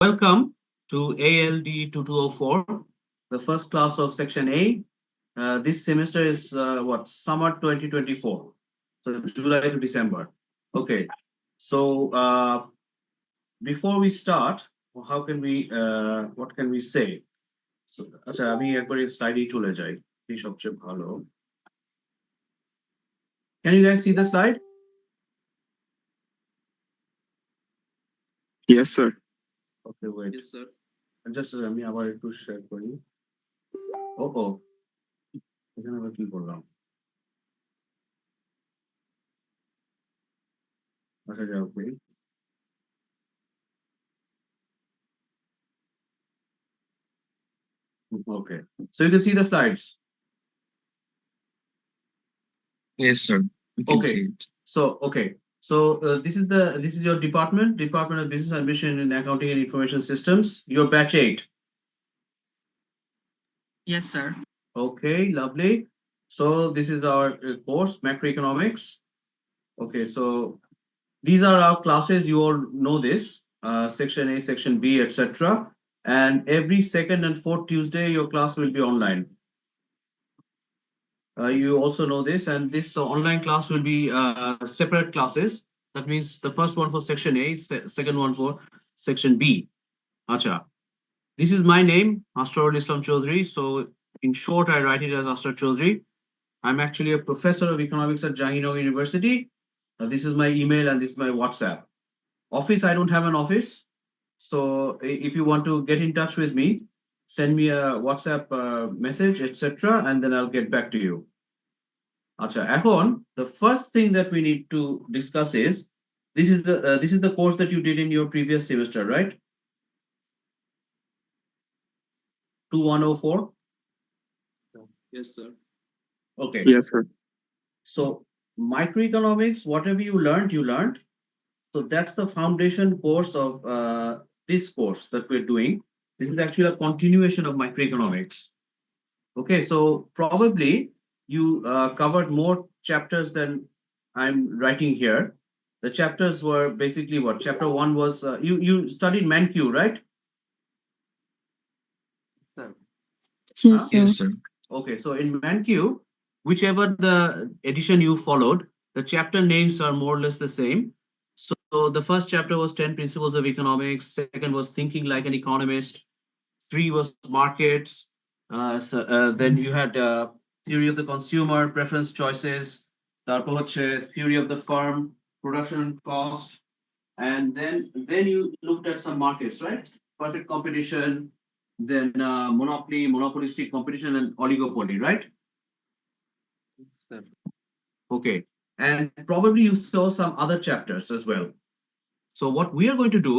Welcome to ALD 2204, the first class of Section A. This semester is summer 2024, so July to December. Okay, so before we start, how can what can we say? So, আচ্ছা আমি একবারে স্লাইডে চলে যাই, এই সবচেয়ে ভালো। Can you guys see the slide? Yes, sir. Okay, wait. Yes, sir. Just আমি আবার একটু শেয়ার করি। এখানে আবার কি করলাম? আচ্ছা যাও please. Okay, so you can see the slides. Yes, sir. We can Okay. see it. So this is your Department of Business Administration and Accounting and Information Systems. Your batch 8. Yes, sir. Okay, lovely. So this is our course, macroeconomics. Okay, so these are our classes. You all know this, section A, section B, etc. And every second and fourth Tuesday, your class will be online. You also know this, and this online class will be separate classes. That means the first one for section A, second one for section B. Acha. This is my name, Astarul Islam Chaudhary. So in short, I write it as Astar Chaudhary. I'm actually a professor of economics at Jahangirnagar University. This is my email and this is my WhatsApp. Office, I don't have an office. So if you want to get in touch with me, send me a WhatsApp message, etc. And then I'll get back to you. Acha, এখন the first thing that we need to discuss is this is the course that you did in your previous semester, right? 2104. Yes, sir. Okay. Yes, sir. So microeconomics, whatever you learned. So that's the foundation course of this course that we're doing. This is actually a continuation of microeconomics. Okay, so probably you covered more chapters than I'm writing here. The chapters were basically what? Chapter 1 was, you studied ManQ, right? Sir. Yes, Huh? Yes, sir. Okay, so in ManQ, whichever the edition you followed, the chapter names are more or less the same. So the first chapter was 10 Principles of Economics, second was Thinking Like an Economist, 3 was Markets, then you had Theory of the Consumer, Preference Choices, তারপর হচ্ছে Theory of the Firm, Production Cost, and then you looked at some markets, right? Perfect competition, then monopoly, monopolistic competition, and oligopoly, right? Sir. Okay, and probably you saw some other chapters as well. So what we are going to do,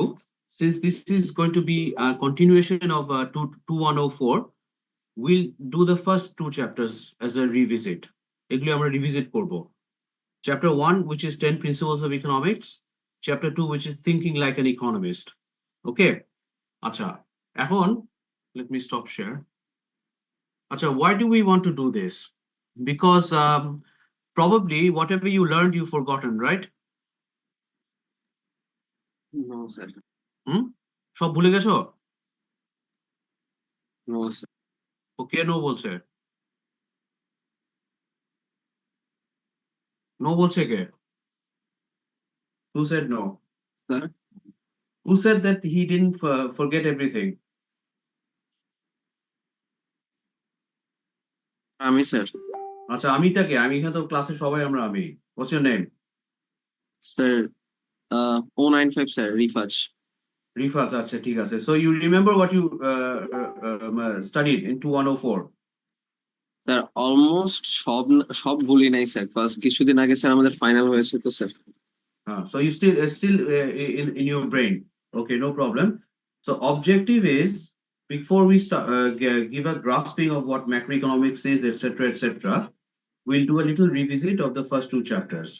since this is going to be a continuation of 2104, we'll do the first 2 chapters as a revisit. এগুলি আমরা revisit করব. Chapter 1, which is 10 Principles of Economics. Chapter 2, which is Thinking Like an Economist. Okay, আচ্ছা এখন let me stop share. আচ্ছা, why do we want to do this? Because probably whatever you learned, you've forgotten, right? No, sir. সব ভুলে গেছো? No, sir. ও কে no বলছে? No বলছে কে? Who said no? Sir. Who said that he didn't forget everything? Ami, sir. আচ্ছা, আমিটা কে? আমি এখানে তো ক্লাসে সবাই আমরা আমি। What's your name? Sir. 095, sir. Rifaj. Rifat, আচ্ছা ঠিক আছে। So you remember what you studied in 2104? Sir, almost সব ভুলি নাই স্যার, ফার্স্ট কিছুদিন আগে স্যার আমাদের ফাইনাল হয়েছে তো sir. So you still in your brain. Okay, no problem. So objective is, before we start give a grasping of what macroeconomics is, etc., etc., we'll do a little revisit of the first 2 chapters.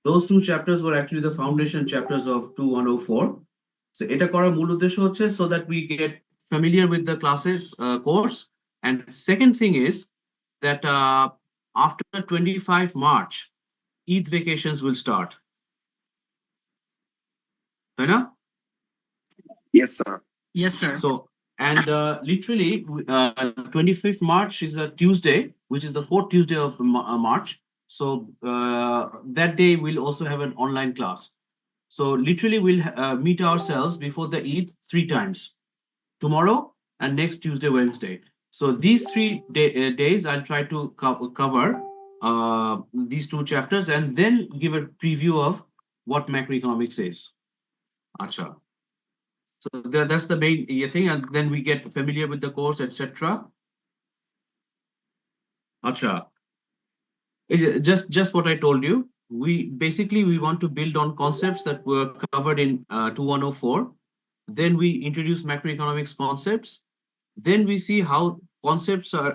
Those 2 chapters were actually the foundation chapters of 2104. So এটা করার মূল উদ্দেশ্য হচ্ছে so that we get familiar with the classes course. And second thing is that after 25 March, Eid vacations will start. তাই না? Yes, sir. Yes, sir. So, and literally, 25th March is a Tuesday, which is the fourth Tuesday of March. So that day we'll also have an online class. So literally we'll meet ourselves before the Eid 3 times, tomorrow and next Tuesday, Wednesday. So these 3 days I'll try to cover these 2 chapters and then give a preview of what macroeconomics is. Acha. So that's the main thing, and then we get familiar with the course, etc. Acha. Just what I told you. We basically we want to build on concepts that were covered in 2104. Then we introduce macroeconomics concepts. Then we see how concepts are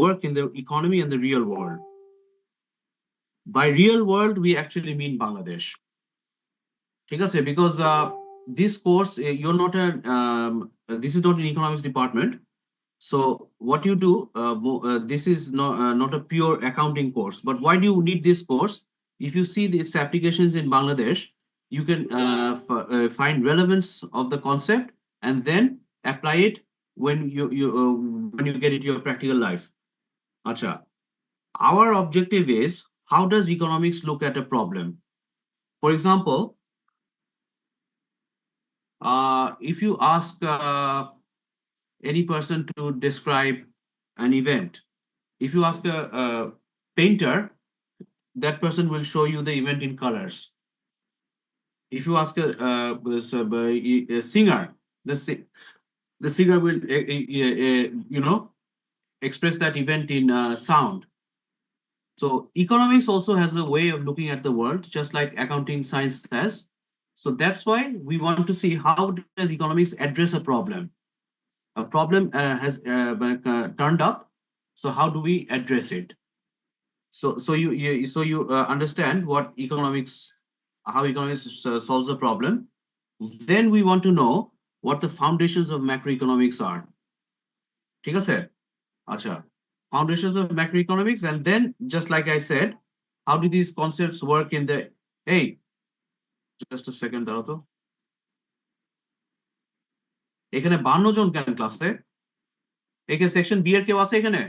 work in the economy and the real world. By real world, we actually mean Bangladesh. ঠিক আছে? Because this course, you're not a this is not an economics department. So what you do, this is not a pure accounting course. But why do you need this course? If you see its applications in Bangladesh, you can find relevance of the concept and then apply it when you get into your practical life. Acha. Our objective is, how does economics look at a problem? For example, if you ask any person to describe an event, if you ask a painter, that person will show you the event in colors. If you ask a singer, the singer will express that event in sound. So economics also has a way of looking at the world, just like accounting science has. So that's why we want to see, how does economics address a problem? A problem has turned up. So how do we address it? So you understand what economics, how economics solves a problem. Then we want to know what the foundations of macroeconomics are. ঠিক আছে? Acha. Foundations of macroeconomics, and then just like I said, how do these concepts work in the, hey, just a second, দাঁড়াও তো। এখানে 52 জন কেন ক্লাসে? একে section B এর কেউ আছে এখানে?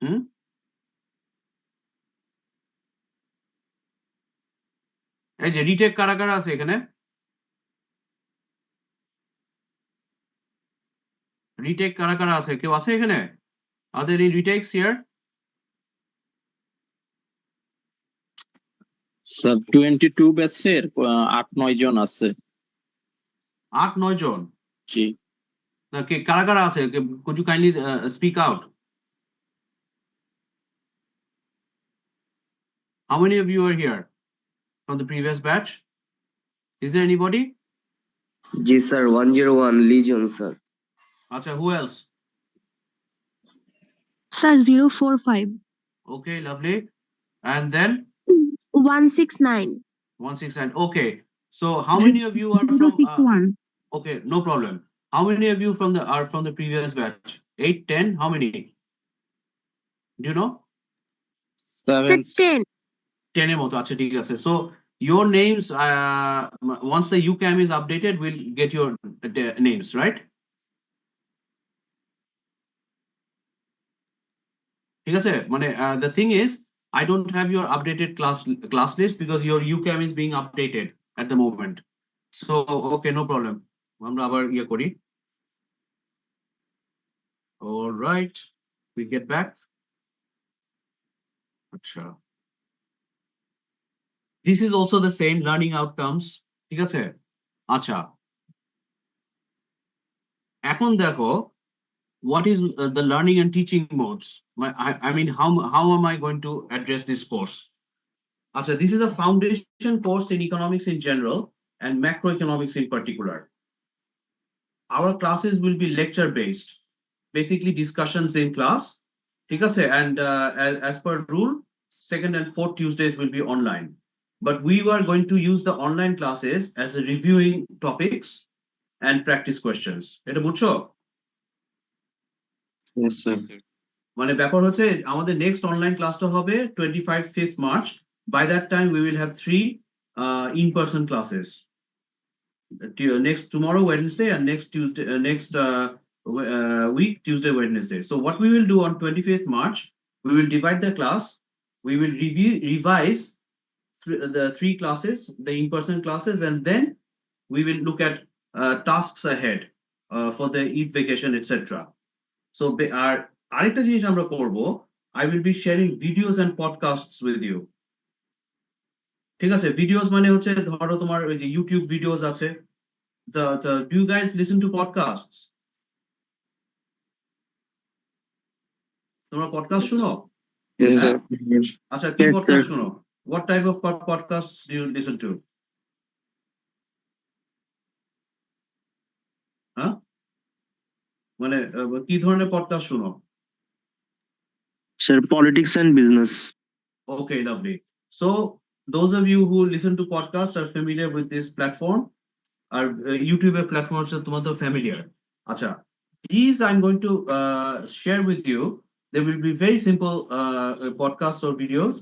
হুম? এই যে রিটেক কারা কারা আছে এখানে? রিটেক কারা কারা আছে? কেউ আছে এখানে? Are there any retakes here? Sir 22 ব্যাচের 8-9 জন আছে। 8-9 জন? জি। কে কারা কারা আছে? Could you kindly speak out? How many of you are here from the previous batch? Is there anybody? Ji sir, 101 Legion sir. Acha, who else? Sir, 045. Okay, lovely. And then 169. 169. Okay. So how many of you are from 061. okay, no problem. How many of you are from the previous batch? 8, 10? How many? Do you know? 7 10. 10 এর মতো আছে, ঠিক আছে। So your names, once the UCAM is updated, we'll get your names, right? ঠিক আছে, মানে the thing is, I don't have your updated class list because your UCAM is being updated at the moment. So okay, no problem. আমরা আবার ইয়ে করি। All right, we get back. আচ্ছা, this is also the same learning outcomes, ঠিক আছে। আচ্ছা, এখন দেখো, what is the learning and teaching modes? I mean, how am I going to address this course? Acha, this is a foundation course in economics in general and macroeconomics in particular. Our classes will be lecture based, basically discussions in class, ঠিক আছে, and as per rule, second and fourth Tuesdays will be online. But we were going to use the online classes as a reviewing topics and practice questions. এটা বুঝছো? Yes, sir. মানে ব্যাপার হচ্ছে, আমাদের next online ক্লাসটা হবে 25th March. By that time we will have 3 in-person classes. next tomorrow Wednesday and next Tuesday next week Tuesday Wednesday. So what we will do on 25th March, we will divide the class, we will revise the three classes, the in-person classes, and then we will look at tasks ahead for the Eid vacation, etc. So আরেকটা জিনিস আমরা করব, I will be sharing videos and podcasts with you. ঠিক আছে, videos মানে হচ্ছে ধরো তোমার ওই যে ইউটিউব ভিডিওস আছে, do you guys listen to podcasts? তোমরা পডকাস্ট শুনো? Yes, sir. আচ্ছা, কি Yes, পডকাস্ট sir. শুনো? What type of podcasts do you listen to? হ্যাঁ, মানে কি ধরনের পডকাস্ট শুনো? Sir, politics and business. Okay, lovely. So those of you who listen to podcasts are familiar with this platform. Our YouTube platforms are তোমাদের familiar. Acha, these I'm going to share with you. There will be very simple podcasts or videos,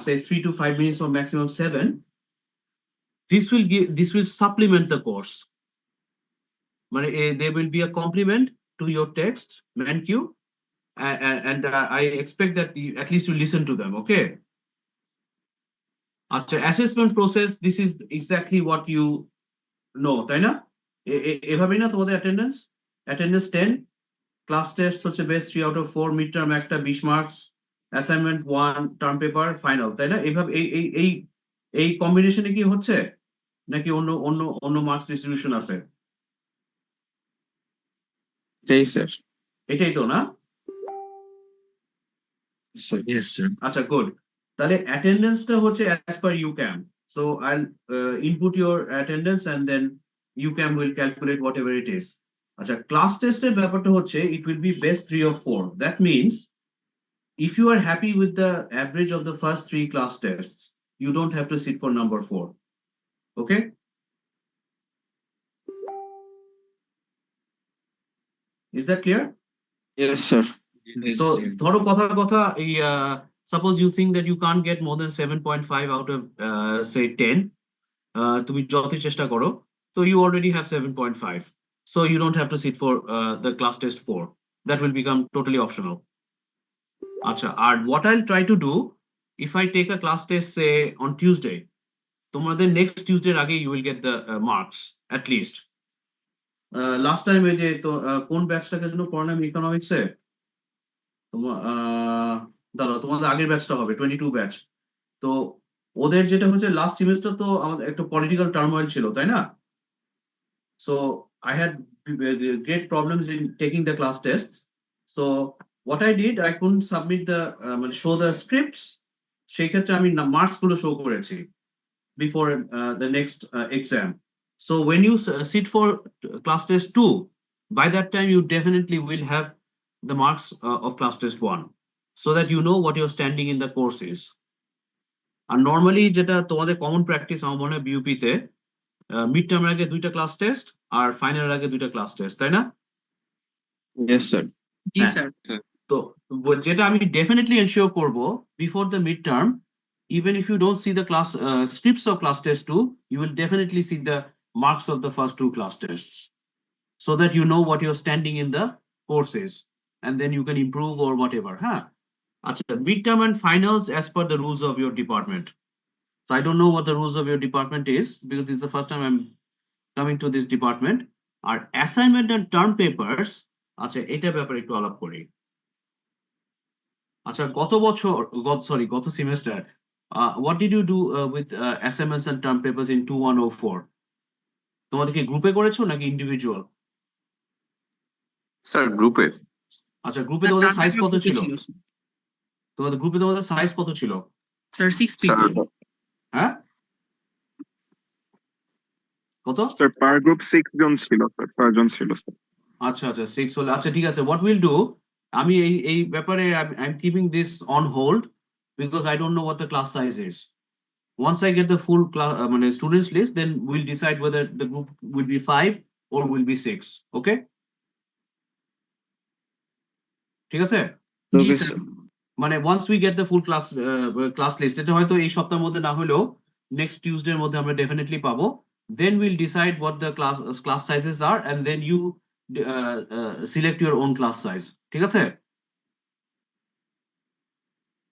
say 3 to 5 minutes or maximum 7. This will supplement the course. There will be a complement to your text, thank you, and I expect that at least you listen to them, okay? After assessment process, this is exactly what you know, তাই না? এভাবেই না তোমাদের attendance 10, class test হচ্ছে best 3 out of 4, midterm একটা 20 marks, assignment 1, term paper, final, তাই না? এভাবে এই কম্বিনেশনে কি হচ্ছে নাকি অন্য মার্কস ডিস্ট্রিবিউশন আছে? এই স্যার। এটাই তো না? Yes, sir. আচ্ছা, গুড। তাহলে অ্যাটেন্ডেন্সটা হচ্ছে as per UCAM. So I'll input your attendance and then UCAM will calculate whatever it is. আচ্ছা, ক্লাস টেস্টের ব্যাপারটা হচ্ছে it will be best 3 of 4. That means if you are happy with the average of the first 3 class tests, you don't have to sit for number 4. Okay? Is that clear? Yes, sir. So ধরো কথার কথা এই suppose you think that you can't get more than 7.5 out of say 10, তুমি যতই চেষ্টা করো, so you already have 7.5, so you don't have to sit for the class test 4. That will become totally optional. আচ্ছা, আর what I'll try to do, if I take a class test say on Tuesday, তোমাদের next Tuesday আগে you will get the marks at least. Last time এই যে তো কোন ব্যাচটাকে জন্য পড়ালাম economics এ, দাঁড়াও, তোমাদের আগের ব্যাচটা হবে 22 ব্যাচ। তো ওদের যেটা হচ্ছে লাস্ট সেমিস্টার তো আমাদের একটা পলিটিক্যাল টার্মোইল ছিল, তাই না? So I had great problems in taking the class tests. So what I did, I couldn't submit the মানে show the scripts. সেই ক্ষেত্রে আমি মার্কস গুলো শো করেছি before the next exam. So when you sit for class test 2, by that time you definitely will have the marks of class test 1, so that you know what your standing in the course is. And normally যেটা তোমাদের common practice আমার মনে হয় BUP তে mid টার্মের আগে 2টা class test আর ফাইনালের আগে 2টা ক্লাস টেস্ট, তাই না? Yes, sir. Yes, sir. তো যেটা আমি ডেফিনেটলি এনশিওর করব, before the mid term, even if you don't see the class scripts of class test 2, you will definitely see the marks of the first 2 class tests, so that you know what your standing in the course is, and then you can improve or whatever. Achha, midterm and finals as per the rules of your department. So I don't know what the rules of your department is, because this is the first time I'm coming to this department. Our assignment and term papers, আচ্ছা এটা ব্যাপারে একটু আলাপ করি। আচ্ছা, গত semester what did you do with assignments and term papers in 2104? তোমাদের কি গ্রুপে করেছো নাকি ইন্ডিভিজুয়াল? স্যার গ্রুপে। আচ্ছা, গ্রুপে তোমাদের সাইজ কত ছিল? sir. তোমাদের গ্রুপে তোমাদের সাইজ কত ছিল? Sir, 6 sir people. হ্যাঁ, কত? স্যার পার গ্রুপ 6 জন ছিল স্যার, 6 জন ছিল স্যার। আচ্ছা 6 হলে আচ্ছা ঠিক আছে। What we'll do, আমি এই ব্যাপারে I'm keeping this on hold because I don't know what the class size is. Once I get the full class মানে students list, then we'll decide whether the group will be 5 or will be 6. Okay? ঠিক আছে? Yes, sir. মানে once we get the full class list, এটা হয়তো এই সপ্তাহের মধ্যে না হলেও নেক্সট টিউসডে এর মধ্যে আমরা ডেফিনেটলি পাবো। Then we'll decide what the class sizes are, and then you select your own class size. ঠিক আছে?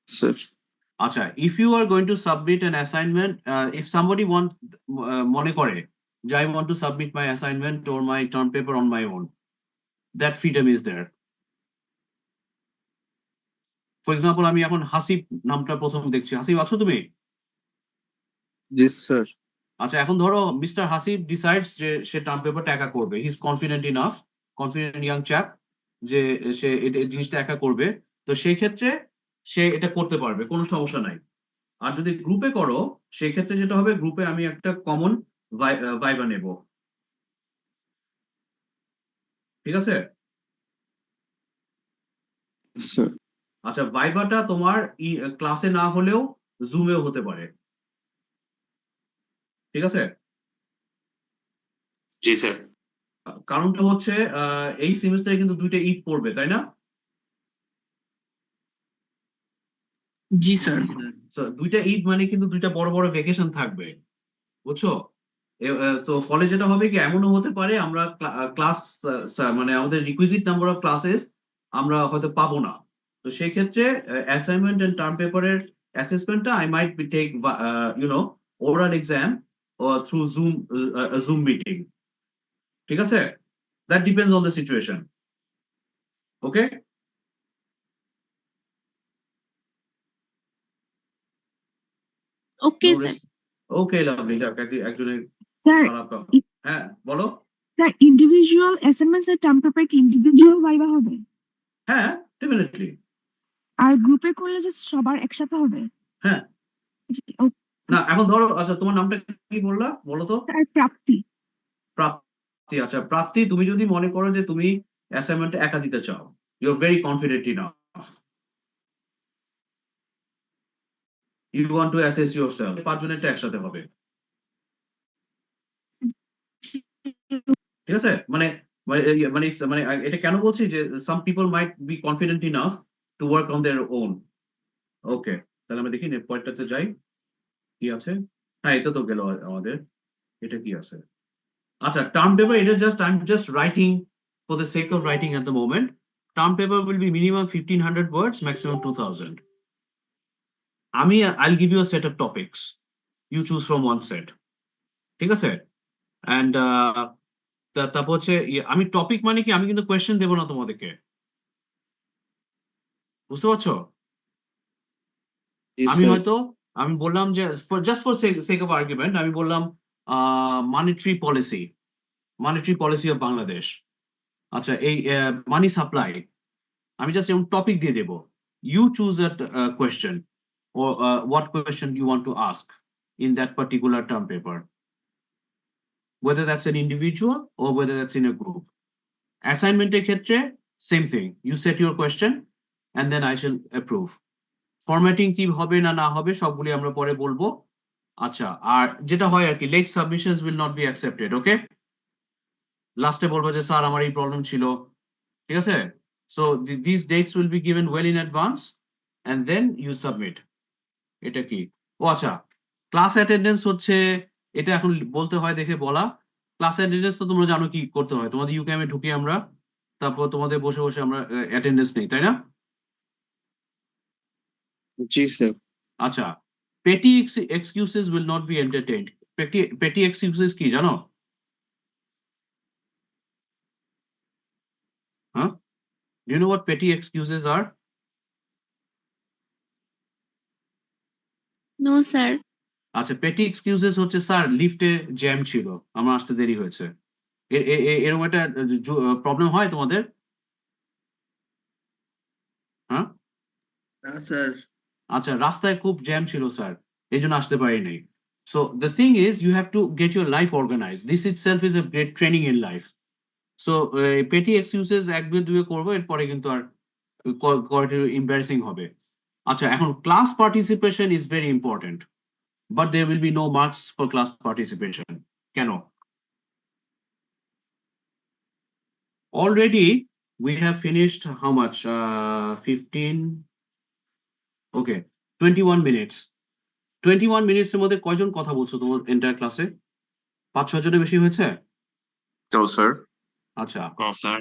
স্যার আচ্ছা, if you are going to submit an assignment, if somebody want মনে করে যে I want to submit my assignment or my term paper on my own, that freedom is there. For example, আমি এখন হাসিব নামটা প্রথম দেখছি। হাসিব আছো তুমি? জি স্যার আচ্ছা, এখন ধরো মিস্টার হাসিব ডিসাইডস যে সে টার্ম পেপারটা একা করবে, he is confident enough, confident young chap, যে সে এই জিনিসটা একা করবে। তো সেই ক্ষেত্রে সে এটা করতে পারবে, কোনো সমস্যা নাই। আর যদি গ্রুপে করো, সেই ক্ষেত্রে যেটা হবে, গ্রুপে আমি একটা কমন ভাইবা নেব। ঠিক আছে? স্যার আচ্ছা, ভাইবাটা তোমার ক্লাসে না হলেও জুমেও হতে পারে। ঠিক আছে? জি স্যার কারণটা হচ্ছে এই সেমিস্টারে কিন্তু 2টা ঈদ পড়বে, তাই না? জি স্যার। So, 2টা ঈদ মানে কিন্তু 2টা বড় বড় ভ্যাকেশন থাকবে, বুঝছো? তো ফলে যেটা হবে কি, এমনও হতে পারে আমরা ক্লাস মানে আমাদের রিকুইজিট নাম্বার অফ ক্লাসেস আমরা হয়তো পাবো না। তো সেই ক্ষেত্রে অ্যাসাইনমেন্ট এন্ড টার্ম পেপারের অ্যাসেসমেন্টটা I might be take oral exam through Zoom meeting. ঠিক আছে? That depends on the situation. Okay? Okay, sir. Okay, lovely. একজনের স্যার হ্যাঁ, বলো। স্যার ইন্ডিভিজুয়াল অ্যাসাইনমেন্টস এর টার্ম পেপার কি ইন্ডিভিজুয়াল ভাইবা হবে? হ্যাঁ, ডেফিনেটলি। আর গ্রুপে করলে যে সবার একসাথে হবে? হ্যাঁ। ও, না, এখন ধরো, আচ্ছা তোমার নামটা কি বললা, বলো তো? স্যার প্রাপ্তি। প্রাপ্তি। আচ্ছা, প্রাপ্তি, তুমি যদি মনে করো যে তুমি অ্যাসাইনমেন্টটা একা দিতে চাও, you are very confident enough, you want to assess yourself, 5 জনেরটা একসাথে হবে। ঠিক আছে? মানে মানে মানে মানে এটা কেন বলছি যে some people might be confident enough to work on their own. Okay, তাহলে আমরা দেখি পয়েন্টটাতে যাই, কি আছে। হ্যাঁ, এটা তো গেল আমাদের। এটা কি আছে? আচ্ছা, টার্ম পেপার, এটা just I am just writing for the sake of writing at the moment. Term paper will be minimum 1500 words, maximum 2000। I'll give you a set of topics. You choose from one set. ঠিক আছে? And তারপর হচ্ছে আমি topic মানে কি, আমি কিন্তু question দেবো না তোমাদেরকে, বুঝতে পারছো? আমি হয়তো আমি বললাম যে just for sake of argument আমি বললাম মনিটারি পলিসি অফ বাংলাদেশ। আচ্ছা, এই মানি সাপ্লাই, আমি জাস্ট এমন টপিক দিয়ে দেবো। You choose a question or what question you want to ask in that particular term paper, whether that's an individual or whether that's in a group. Assignment এর ক্ষেত্রে same thing, you set your question and then I shall approve. Formatting কি হবে না না হবে সবগুলি আমরা পরে বলবো। আচ্ছা, আর যেটা হয় আর কি, late submissions will not be accepted. Okay, লাস্টে বলবো যে স্যার আমার এই প্রবলেম ছিল। ঠিক আছে? So these dates will be given well in advance and then you submit. এটা কি? ও আচ্ছা, ক্লাস অ্যাটেন্ডেন্স হচ্ছে, এটা এখন বলতে হয় দেখে বলা। ক্লাস অ্যাটেন্ডেন্স তো তোমরা জানো কি করতে হয়, তোমাদের ইউক্যামে ঢুকি আমরা, তারপর তোমাদের বসে বসে আমরা অ্যাটেন্ডেন্স নেই, তাই না? জি স্যার আচ্ছা, petty excuses will not be entertained. Petty excuses কি জানো? হ্যাঁ, do you know what petty excuses are? No, sir. আচ্ছা, পেটি এক্সকিউজেস হচ্ছে, স্যার লিফটে জ্যাম ছিল, আমার আসতে দেরি হয়েছে। এরকম একটা প্রবলেম হয় তোমাদের? হ্যাঁ, না স্যার। আচ্ছা, রাস্তায় খুব জ্যাম ছিল স্যার, এই জন্য আসতে পারি নাই। So the thing is you have to get your life organise, this itself is a great training in life. So petty excuses এক দুয়ে করবো, এরপরে কিন্তু আর এম্বারেসিং হবে। আচ্ছা, এখন class participation is very important, but there will be no marks for class participation. কেন? Already we have finished how much? 15. Okay, 21 minutes. 21 minutes এর মধ্যে কয়জন কথা বলছো তোমার এন্টায়ার ক্লাসে? 5-6 জনের বেশি হয়েছে? No, sir. আচ্ছা, No, sir.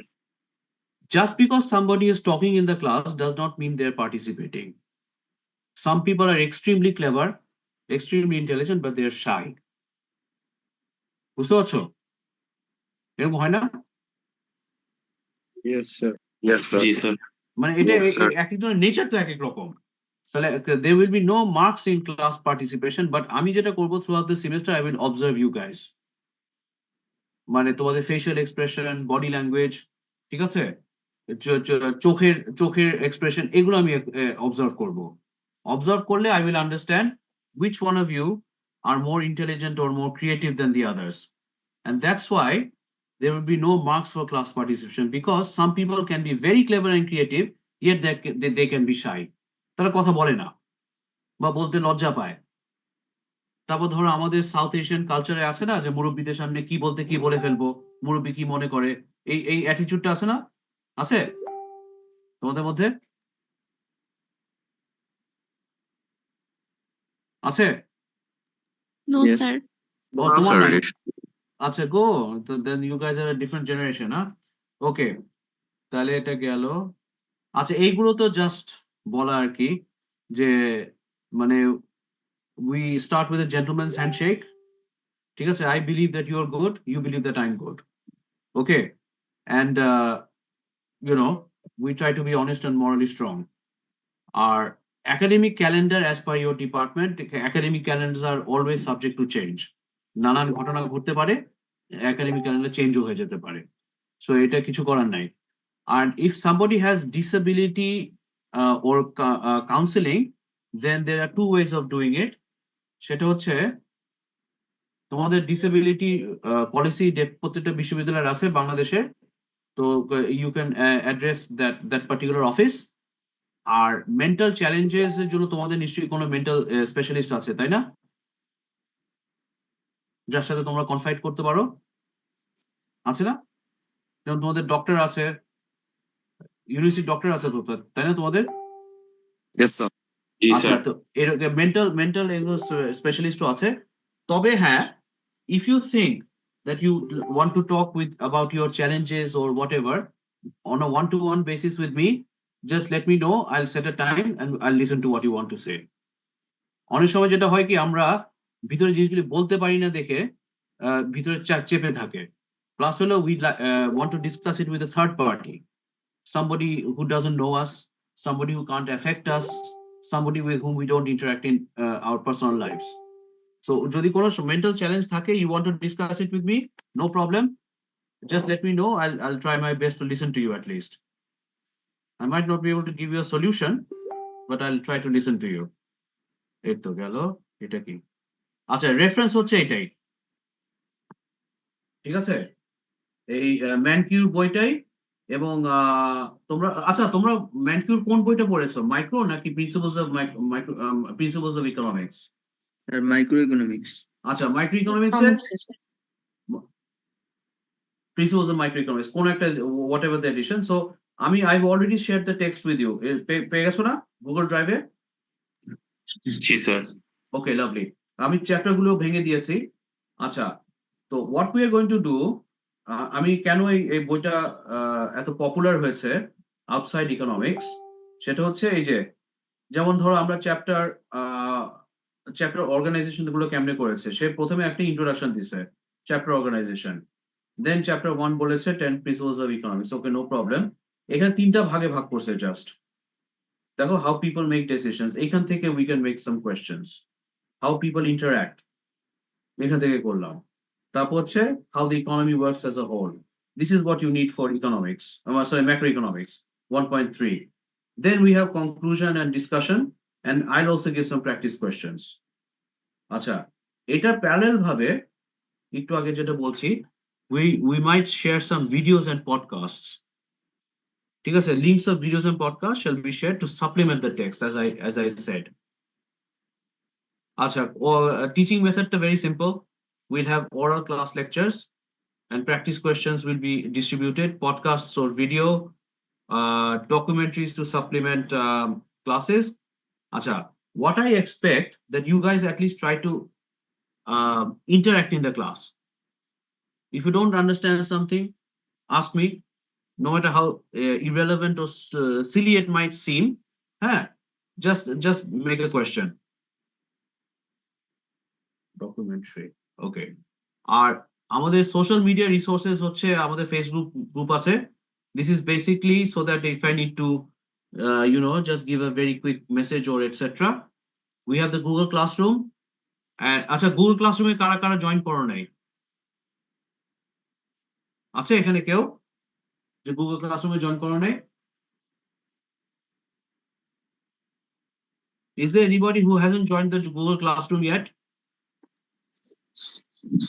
just because somebody is talking in the class does not mean they're participating. Some people are extremely clever, extremely intelligent, but they're shy. বুঝতে পারছো? এরকম হয় না? Yes, sir. Yes, sir. জি sir. মানে এটা Yes, sir. এক একজনের nature তো এক এক রকম। So like, there will be no marks in class participation, but আমি যেটা করব throughout the semester I will observe you guys. মানে তোমাদের facial expression, body language, ঠিক আছে? চোখের expression এগুলো আমি observe করব। Observe করলে I will understand which one of you are more intelligent or more creative than the others. And that's why there will be no marks for class participation, because some people can be very clever and creative, yet they can be shy. তারা কথা বলে না বা বলতে লজ্জা পায়। তারপর ধরো আমাদের সাউথ এশিয়ান কালচারে আছে না যে মুরব্বীদের সামনে কি বলতে কি বলে ফেলবো, মুরব্বী কি মনে করে, এই অ্যাটিটিউডটা আছে না? আছে তোমাদের মধ্যে? আছে? No, Yes. sir. ও, তোমার নাই? Sorry. আচ্ছা, গো, then you guys are a different generation, huh? Okay, তাহলে এটা গেল। আচ্ছা, এইগুলো তো জাস্ট বলা আর কি, যে মানে we start with a gentleman's handshake, ঠিক আছে? I believe that you are good, you believe that I'm good, okay? And you know, we try to be honest and morally strong. Our academic calendar, as per your department, academic calendars are always subject to change. নানান ঘটনা ঘটতে পারে, academic calendar চেঞ্জও হয়ে যেতে পারে, so এটা কিছু করার নাই। And if somebody has disability or counseling, then there are two ways of doing it. সেটা হচ্ছে তোমাদের ডিসেবিলিটি পলিসি প্রত্যেকটা বিশ্ববিদ্যালয়ের আছে বাংলাদেশে, তো you can address that particular office. আর মেন্টাল চ্যালেঞ্জেস এর জন্য তোমাদের নিশ্চয়ই কোনো মেন্টাল স্পেশালিস্ট আছে, তাই না? যার সাথে তোমরা কনফাইড করতে পারো, আছে না? যেমন তোমাদের ডক্টর আছে, ইউনিভার্সিটি ডক্টর আছে তো, তাই না তোমাদের? Yes, sir. জি আচ্ছা, স্যার। তো এরকম মেন্টাল স্পেশালিস্টও আছে। তবে হ্যাঁ, if you think that you want to talk with about your challenges or whatever on a one-to-one basis with me, just let me know. I'll set a time and I'll listen to what you want to say. অনেক সময় যেটা হয় কি, আমরা ভিতরে জিনিসগুলি বলতে পারি না দেখে ভিতরে চেপে থাকে। প্লাস হলো we want to discuss it with a third party, somebody who doesn't know us, somebody who can't affect us, somebody with whom we don't interact in our personal lives. So যদি কোনো mental challenge থাকে, you want to discuss it with me, no problem, just let me know. I'll try my best to listen to you. At least I might not be able to give you a solution, but I'll try to listen to you. এই তো গেল, এটা কি? আচ্ছা, reference হচ্ছে এটাই, ঠিক আছে? এই ম্যানকিউর বইটাই। এবং তোমরা ম্যানকিউর কোন বইটা পড়েছো, মাইক্রো নাকি principles of economics? Sir micro economics. আচ্ছা, micro economics principles of micro economics কোন একটা, whatever the edition. So I've already shared the text with you. পেয়ে গেছো না গুগল ড্রাইভে? জি স্যার। ওকে, লাভলি। আমি চ্যাপ্টার গুলো ভেঙে দিয়েছি। আচ্ছা, তো what we are going to do, আমি কেন এই বইটা এত পপুলার হয়েছে আউটসাইড ইকোনমিক্স, সেটা হচ্ছে এই যে, যেমন ধরো আমরা চ্যাপ্টার অর্গানাইজেশন গুলো কেমনে করেছে। সে প্রথমে একটা ইন্ট্রোডাকশন দিছে, চ্যাপ্টার অর্গানাইজেশন, দেন চ্যাপ্টার 1 বলেছে 10 principles of economics. Okay, no problem. এখানে 3টা ভাগে ভাগ করছে জাস্ট। দেখো, হাউ পিপল মেক ডিসিশনস, এখান থেকে we can make some questions. How people interact, এখান থেকে করলাম। তারপর হচ্ছে how the economy works as a whole, this is what you need for economics, sorry macro economics 1.3. Then we have conclusion and discussion, and I'll also give some practice questions. আচ্ছা, এটা parallel ভাবে একটু আগে যেটা বলছি, we might share some videos and podcasts. ঠিক আছে, links of videos and podcasts shall be shared to supplement the text, as I said. আচ্ছা, teaching method টা very simple. We'll have oral class lectures and practice questions will be distributed, podcasts or video, documentaries to supplement classes. Acha, what I expect that you guys at least try to interact in the class. If you don't understand something, ask me. No matter how irrelevant or silly it might seem, just make a question. Documentary. Okay. আর আমাদের social media resources হচ্ছে আমাদের Facebook group আছে. This is basically so that if I need to just give a very quick message or etc. We have the Google Classroom. And আচ্ছা, Google Classroom এ কারা কারা join করো নাই? আছে এখানে কেউ যে Google Classroom এ জয়েন করো নাই? Is there anybody who hasn't joined the Google Classroom yet?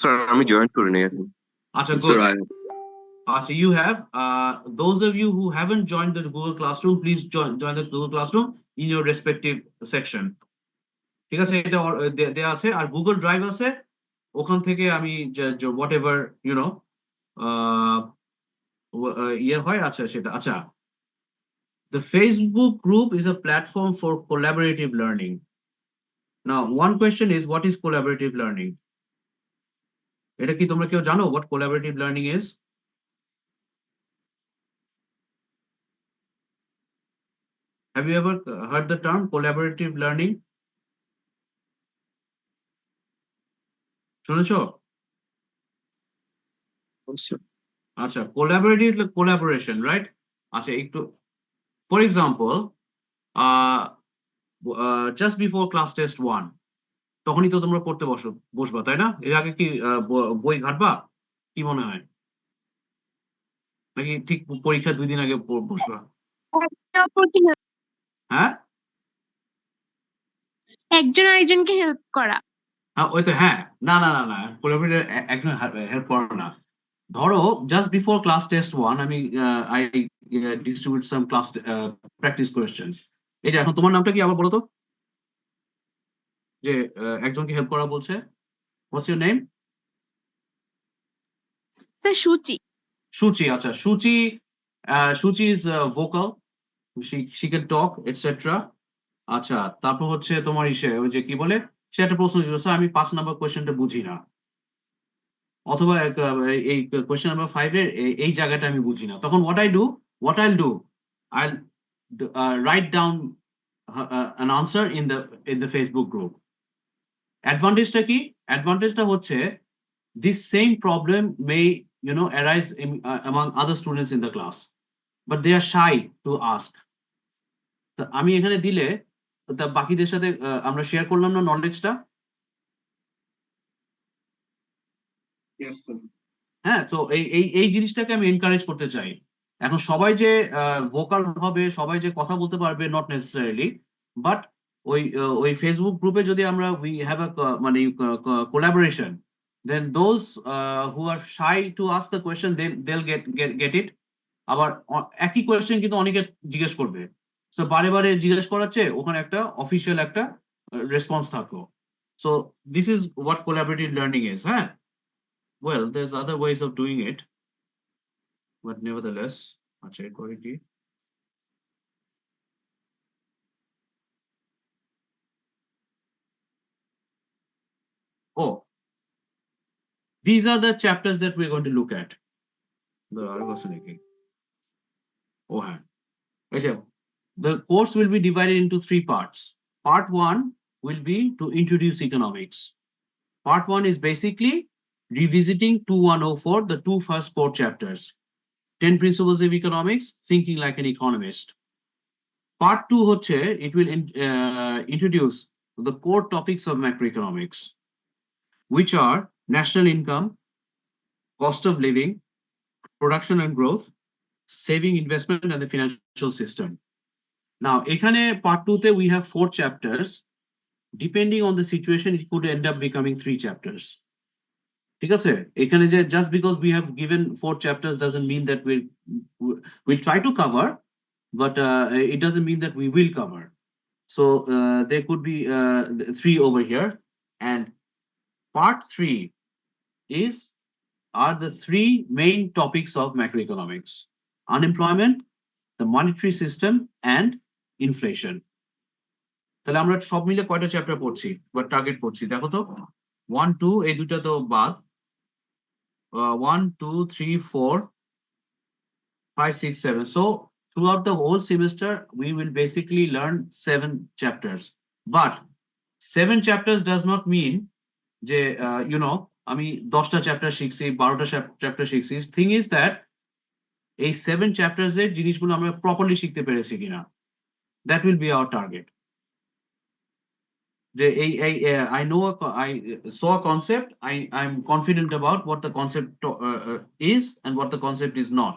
Sir, আমি জয়েন করি নাই এখন। আচ্ছা, Sir, good. So you have those of you who haven't joined the Google Classroom, please join the Google Classroom in your respective section. ঠিক আছে, এটা দেয়া আছে। আর Google Drive আছে, ওখান থেকে আমি whatever ইয়ে হয়, আচ্ছা সেটা। আচ্ছা, the Facebook group is a platform for collaborative learning. Now, one question is, what is collaborative learning? এটা কি তোমরা কেউ জানো what collaborative learning is? Have you ever heard the term collaborative learning? শুনেছো? আচ্ছা, collaboration, right? আচ্ছা, একটু for example, just before class test 1, তখনই তো তোমরা পড়তে বসবা, তাই না? এর আগে কি বই ঘাটবা? কি মনে হয়? নাকি ঠিক পরীক্ষা 2 দিন আগে বসবা? হ্যাঁ, একজন আরেকজনকে হেল্প করা। ওই তো, হ্যাঁ। না, কোলাবোরেটর একজন হেল্প করে না। ধরো just before class test 1 আমি I distribute some class practice questions. এই যে এখন তোমার নামটা কি আবার বলো তো? যে একজনকে হেল্প করা বলছে। What's your name? Sir Suchi. Shuchi. আচ্ছা, Shuchi is vocal. She can talk, etc. আচ্ছা, তারপর হচ্ছে তোমার ওই যে কি বলে, সে একটা প্রশ্ন ছিল, স্যার আমি 5 নাম্বার কোয়েশ্চেনটা বুঝি না, অথবা এই কোয়েশ্চেন নাম্বার 5 এর এই জায়গাটা আমি বুঝি না। তখন what I'll do, I'll write down an answer in the Facebook group. অ্যাডভান্টেজটা কি? অ্যাডভান্টেজটা হচ্ছে this same problem may arise among other students in the class, but they are shy to ask. তা আমি এখানে দিলে তা বাকিদের সাথে আমরা শেয়ার করলাম না নলেজটা। হ্যাঁ, তো এই জিনিসটাকে আমি এনকারেজ করতে চাই। এখন সবাই যে ভোকাল হবে, সবাই যে কথা বলতে পারবে, নট নেসেসারিলি, বাট ওই ফেসবুক গ্রুপে যদি আমরা উই হ্যাভ আ মানে collaboration, then those who are shy to ask the question they'll get it. আবার একই কোয়েশ্চেন কিন্তু অনেকে জিজ্ঞেস করবে, সো বারে বারে জিজ্ঞেস করাচ্ছে, ওখানে একটা অফিসিয়াল একটা রেসপন্স থাকলো। So this is what collaborative learning is. হ্যাঁ, well, there's other ways of doing it, but nevertheless, acha, quality. Oh, these are the chapters that we're going to look at. Oh, the course will be divided into 3 parts. Part 1 will be to introduce economics. Part 1 is basically revisiting 2104, the 2 first core chapters. 10 principles of economics, thinking like an economist. Part 2 হচ্ছে, it will introduce the core topics of macroeconomics, which are national income, cost of living, production and growth, saving, investment, and the financial system. Now, এখানে part 2 তে we have 4 chapters. Depending on the situation, it could end up becoming 3 chapters. ঠিক আছে, এখানে যে just because we have given 4 chapters doesn't mean that we'll try to cover, but it doesn't mean that we will cover. So there could be 3 over here, and part 3 are the 3 main topics of macroeconomics: unemployment, the monetary system, and inflation. তাহলে আমরা সব মিলে কয়টা chapter পড়ছি বা target করছি দেখো তো? 1 2 এই দুটো তো বাদ। 1, 2, 3, 4, 5, 6, 7. So throughout the whole semester, we will basically learn 7 chapters. But 7 chapters does not mean যে আমি 10টা চ্যাপ্টার শিখছি 12টা চ্যাপ্টার শিখছি। থিং ইজ দ্যাট এই 7 চ্যাপ্টার্স এর জিনিসগুলো আমরা প্রপারলি শিখতে পেরেছি কিনা, that will be our target. যে I know I saw a concept, I'm confident about what the concept is and what the concept is not.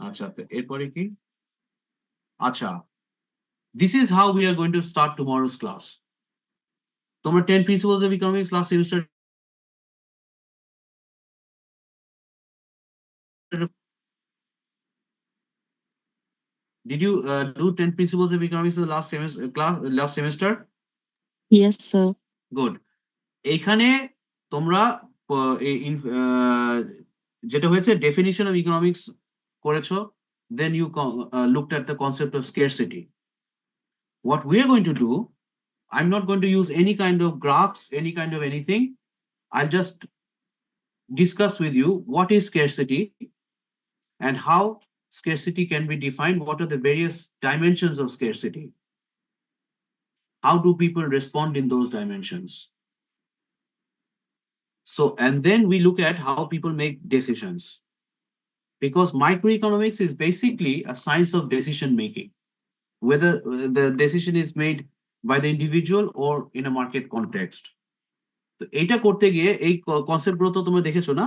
আচ্ছা এরপরে কি, আচ্ছা this is how we are going to start tomorrow's class. তোমরা 10 principles of economics last semester did you do 10 principles of economics in the last semester last semester? Yes, sir. Good. এইখানে তোমরা যেটা হয়েছে definition of economics করেছো, then you looked at the concept of scarcity. What we are going to do, I'm not going to use any kind of graphs, any kind of anything. I'll just discuss with you what is scarcity and how scarcity can be defined, what are the various dimensions of scarcity, how do people respond in those dimensions. So, and then we look at how people make decisions, because microeconomics is basically a science of decision making, whether the decision is made by the individual or in a market context. তো এইটা করতে গিয়ে এই concept গুলো তো তোমরা দেখেছো না,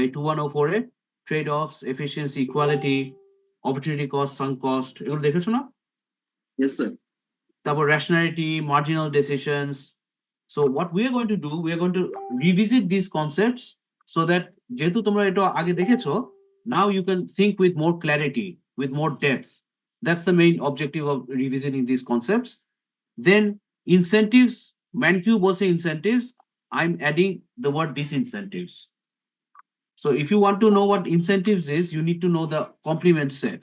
এই 2104 এ trade offs, efficiency, equality, opportunity cost, sunk cost, এগুলো দেখেছো না? Yes, sir. তারপর rationality, marginal decisions. So what we are going to do, we are going to revisit these concepts so that যেহেতু তোমরা এটা আগে দেখেছো, now you can think with more clarity, with more depth. That's the main objective of revisiting these concepts. Then incentives, ManQ বলছে incentives, I'm adding the word disincentives. So if you want to know what incentives is, you need to know the complement set,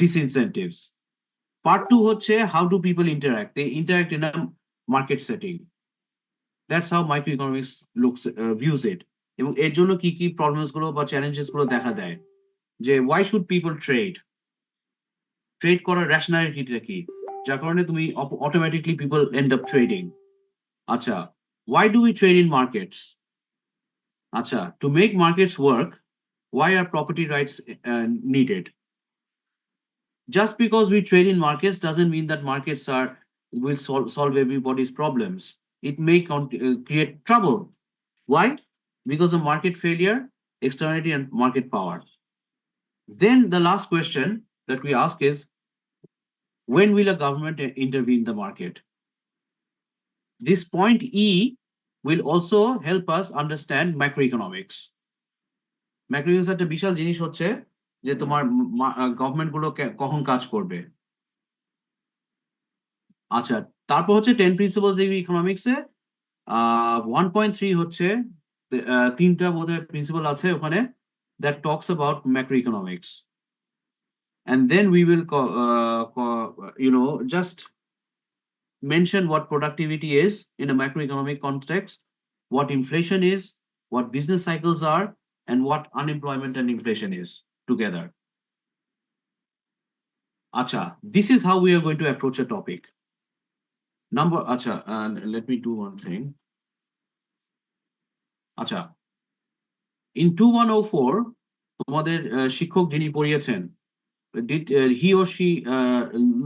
disincentives. Part 2 হচ্ছে how do people interact? They interact in a market setting. That's how microeconomics looks views it. এবং এর জন্য কি কি problems গুলো বা challenges গুলো দেখা দেয়, যে why should people trade? Trade করার রেশনালিটিটা কি, যার কারণে তুমি automatically people end up trading. আচ্ছা, why do we trade in markets? আচ্ছা, to make markets work, why are property rights needed? Just because we trade in markets doesn't mean that markets will solve everybody's problems. It may create trouble. Why? Because of market failure, externality, and market power. Then the last question that we ask is, when will a government intervene in the market? This point E will also help us understand macroeconomics. Macroeconomics একটা বিশাল জিনিস হচ্ছে যে তোমার government গুলো কখন কাজ করবে। আচ্ছা, তারপর হচ্ছে 10 প্রিন্সিপলস অফ ইকোনমিক্স এ 1.3 হচ্ছে তিনটা বোধহয় প্রিন্সিপল আছে ওখানে, that talks about macroeconomics. And then we will just mention what productivity is in a macroeconomic context, what inflation is, what business cycles are, and what unemployment and inflation is together. Acha, this is how we are going to approach a topic. Let me do one thing. Acha, in 2104, তোমাদের শিক্ষক যিনি পড়িয়েছেন, did he or she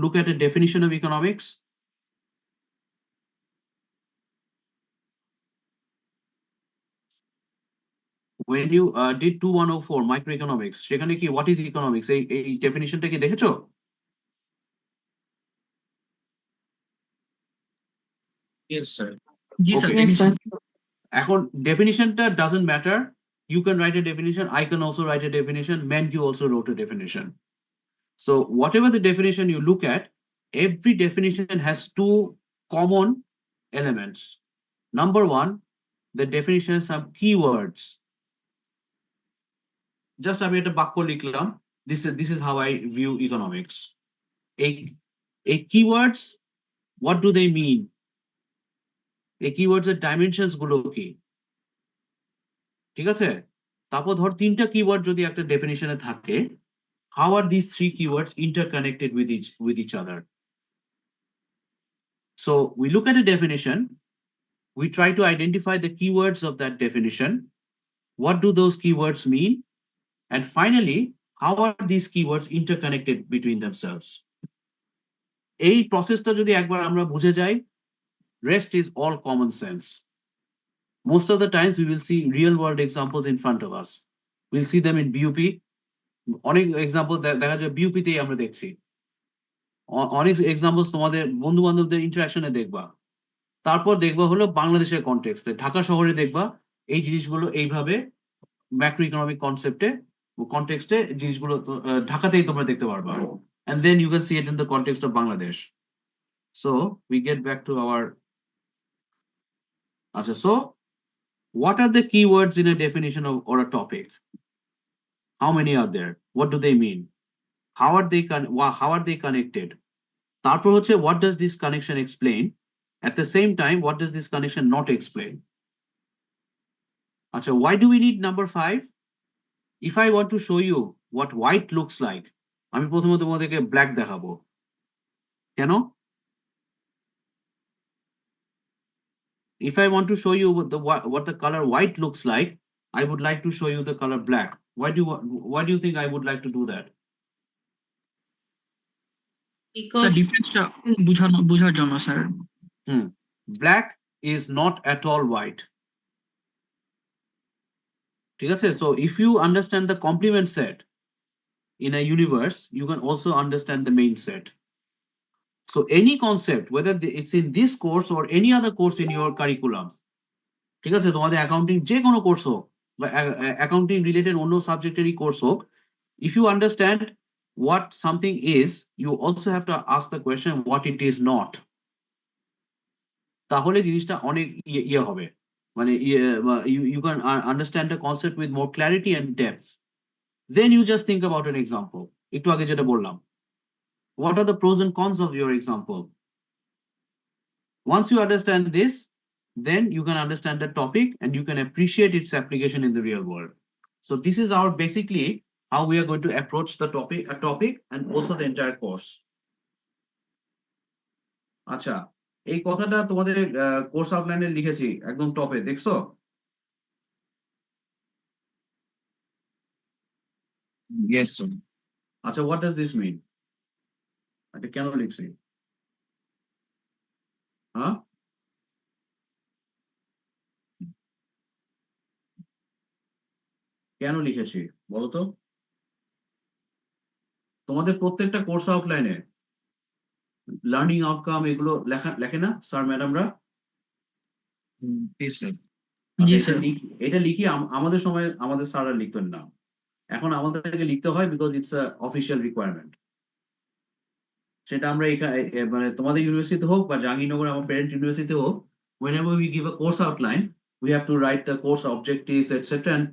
look at a definition of economics? When you did 2104 microeconomics, সেখানে কি what is economics এই ডেফিনিশনটা কি দেখেছো? Yes, sir. জি sir, Okay. Yes, sir. এখন ডেফিনিশনটা doesn't matter. You can write a definition, I can also write a definition, ManQ also wrote a definition. So whatever the definition you look at, every definition has two common elements. Number one, the definition has some keywords. Just আমি একটা বাক্য লিখলাম, this is how I view economics. A keywords, what do they mean? A keywords এর dimensions গুলো কি? ঠিক আছে? তারপর ধর তিনটা কিওয়ার্ড যদি একটা ডেফিনিশনে থাকে, how are these three keywords interconnected with each other? So we look at a definition, we try to identify the keywords of that definition. What do those keywords mean? And finally, how are these keywords interconnected between themselves? এই প্রসেসটা যদি একবার আমরা বুঝে যাই, rest is all common sense. Most of the times we will see real world examples in front of us. We'll see them in BUP. অনেক example দেখা যায় BUP তেই আমরা দেখছি। অনেক এক্সাম্পলস তোমাদের বন্ধু বান্ধবদের ইন্টারাকশনে দেখবা। তারপর দেখবা হলো বাংলাদেশের কনটেক্সটে, ঢাকা শহরে দেখবা এই জিনিসগুলো এইভাবে ম্যাক্রো ইকোনমিক কনটেক্সটে জিনিসগুলো ঢাকাতেই তোমরা দেখতে পারবা, and then you can see it in the context of Bangladesh. So we get back to our so what are the keywords in a definition of or a topic? How many are there? What do they mean? How are they connected? তারপর হচ্ছে what does this connection explain? At the same time, what does this connection not explain? Why do we need number 5? If I want to show you what white looks like, আমি প্রথমে তোমাদেরকে black দেখাবো। কেন? If I want to show you what the color white looks like, I would like to show you the color black. Why do you think I would like to do that? Sir ডিফারেন্সটা বোঝার জন্য sir. Black is not at all white. ঠিক আছে? So if you understand the complement set in a universe, you can also understand the main set. So any concept, whether it's in this course or any other course in your curriculum, ঠিক আছে, তোমাদের accounting যে কোনো course হোক বা accounting related অন্য সাবজেক্টেরই course হোক, if you understand what something is, you also have to ask the question what it is not. তাহলে জিনিসটা অনেক ইয়ে হবে, মানে you can understand the concept with more clarity and depth. Then you just think about an example. একটু আগে যেটা বললাম, what are the pros and cons of your example? Once you understand this, then you can understand the topic and you can appreciate its application in the real world. So this is our basically how we are going to approach the topic and also the entire course. আচ্ছা, এই কথাটা তোমাদের course আউটলাইনে লিখেছি একদম টপে, দেখছো? Yes, sir. আচ্ছা, what does this mean? এটা কেন লিখছি? হ্যাঁ, কেন লিখেছি বলো তো? তোমাদের প্রত্যেকটা কোর্স আউটলাইনে লার্নিং আউটকাম এগুলো লেখে না স্যার ম্যাডামরা? Yes, sir. জি স্যার। এটা লিখি আমাদের সময় আমাদের স্যাররা লিখতেন না, এখন আমাদেরকে লিখতে হয় because it's a official requirement. সেটা আমরা এখানে মানে তোমাদের ইউনিভার্সিটিতে হোক বা জাহাঙ্গীরনগর আমার প্যারেন্ট ইউনিভার্সিটিতে হোক, whenever we give a course outline, we have to write the course objectives, etc. and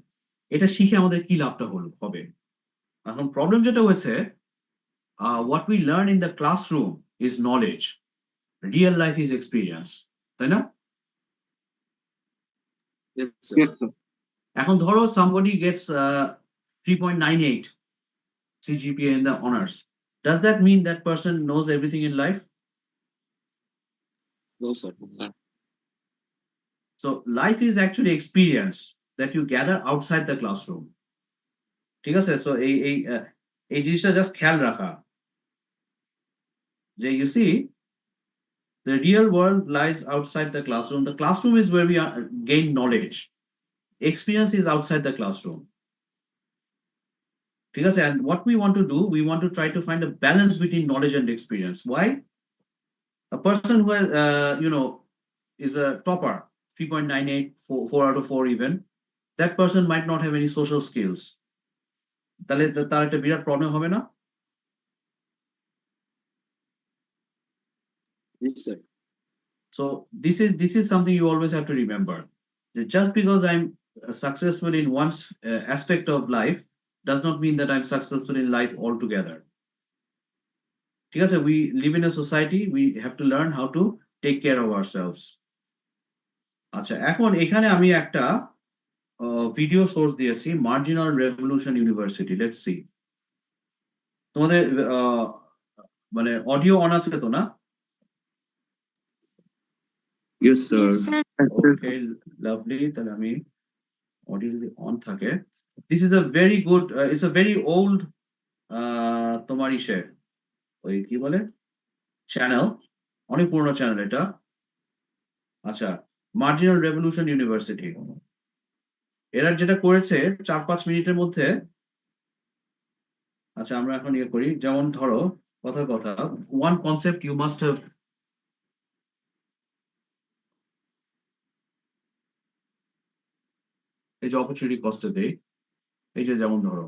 এটা শিখে আমাদের কি লাভটা হবে। এখন প্রবলেম যেটা হয়েছে, what we learn in the classroom is knowledge, real life is experience, তাই না? Yes, sir. এখন ধরো somebody gets 3.98 CGPA in the honors. Does that mean that person knows everything in life? No, sir. So life is actually experience that you gather outside the classroom. ঠিক আছে? So এই জিনিসটা just খেয়াল রাখা যে you see the real world lies outside the classroom. The classroom is where we gain knowledge. Experience is outside the classroom. ঠিক আছে? And what we want to do, we want to try to find a balance between knowledge and experience. Why? A person who has, is a topper, 3.98, 4 out of 4 even, that person might not have any social skills. তাহলে তার একটা বিরাট problem হবে না? Yes, sir. So this is something you always have to remember. That just because I'm successful in one aspect of life does not mean that I'm successful in life altogether. ঠিক আছে? We live in a society, we have to learn how to take care of ourselves. আচ্ছা, এখন এখানে আমি একটা video source দিয়েছি, marginal revolution university. Let's see. তোমাদের মানে অডিও অন আছে তো না? Yes, sir. Yes, sir. Okay, lovely. তাহলে আমি অডিও যদি অন থাকে, this is a very good, it's a very old তোমার ইসে ওই কি বলে চ্যানেল, অনেক পুরোনো চ্যানেল এটা। আচ্ছা, মার্জিনাল রেভলিউশন ইউনিভার্সিটি এরা যেটা করেছে 4-5 মিনিটের মধ্যে। আচ্ছা, আমরা এখন ইয়ে করি, যেমন ধরো কথা one concept you must have. এই যে অপরচুনিটি কস্টে দেই, এই যে যেমন ধরো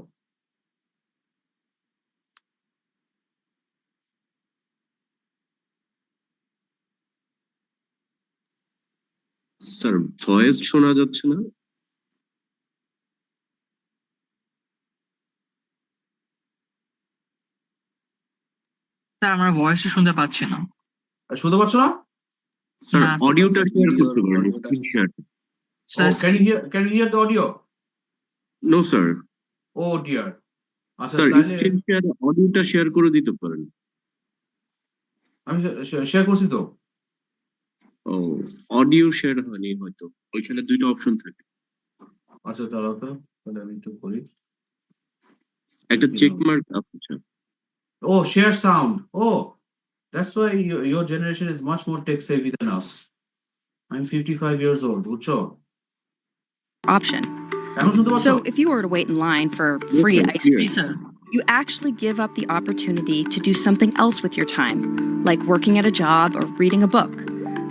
স্যার, ভয়েস শোনা যাচ্ছে না। স্যার আমরা ভয়েসটা শুনতে পাচ্ছি না। শুনতে পাচ্ছ না? স্যার, না। অডিওটা শেয়ার Video করতে পারেন, audioটা- screen share. Sir can you hear the audio? No sir. Oh dear. আচ্ছা, স্যার, তাহলে স্ক্রিন শেয়ার অডিওটা শেয়ার করে দিতে পারেন। আমি শেয়ার করছি তো। ও, অডিও শেয়ার হয়নি হয়তো, ওইখানে দুইটা অপশন থাকে। আচ্ছা, দাঁড়াও তো, তাহলে আমি একটু করি। একটা চেক মার্ক আছে sir. Oh, share sound. Oh, that's why your generation is much more tech savvy than us. I'm 55 years old. বুঝছো? Option. এখন শুনতে পাচ্ছ? So if you were to wait in line for free sir, ice here. cream, sir you actually give up the opportunity to do something else with your time, like working at a job or reading a book.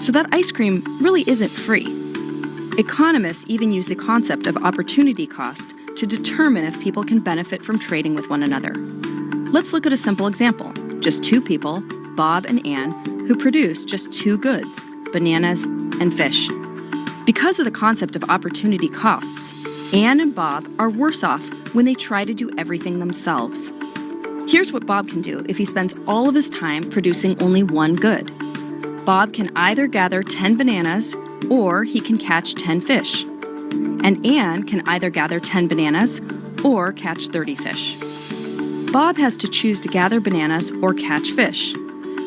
So that ice cream really isn't free. Economists even use the concept of opportunity cost to determine if people can benefit from trading with one another. Let's look at a simple example. Just two people, Bob and Ann, who produce just two goods, bananas and fish. Because of the concept of opportunity costs, Ann and Bob are worse off when they try to do everything themselves. Here's what Bob can do if he spends all of his time producing only one good. Bob can either gather 10 bananas or he can catch 10 fish. And Ann can either gather 10 bananas or catch 30 fish. Bob has to choose to gather bananas or catch fish.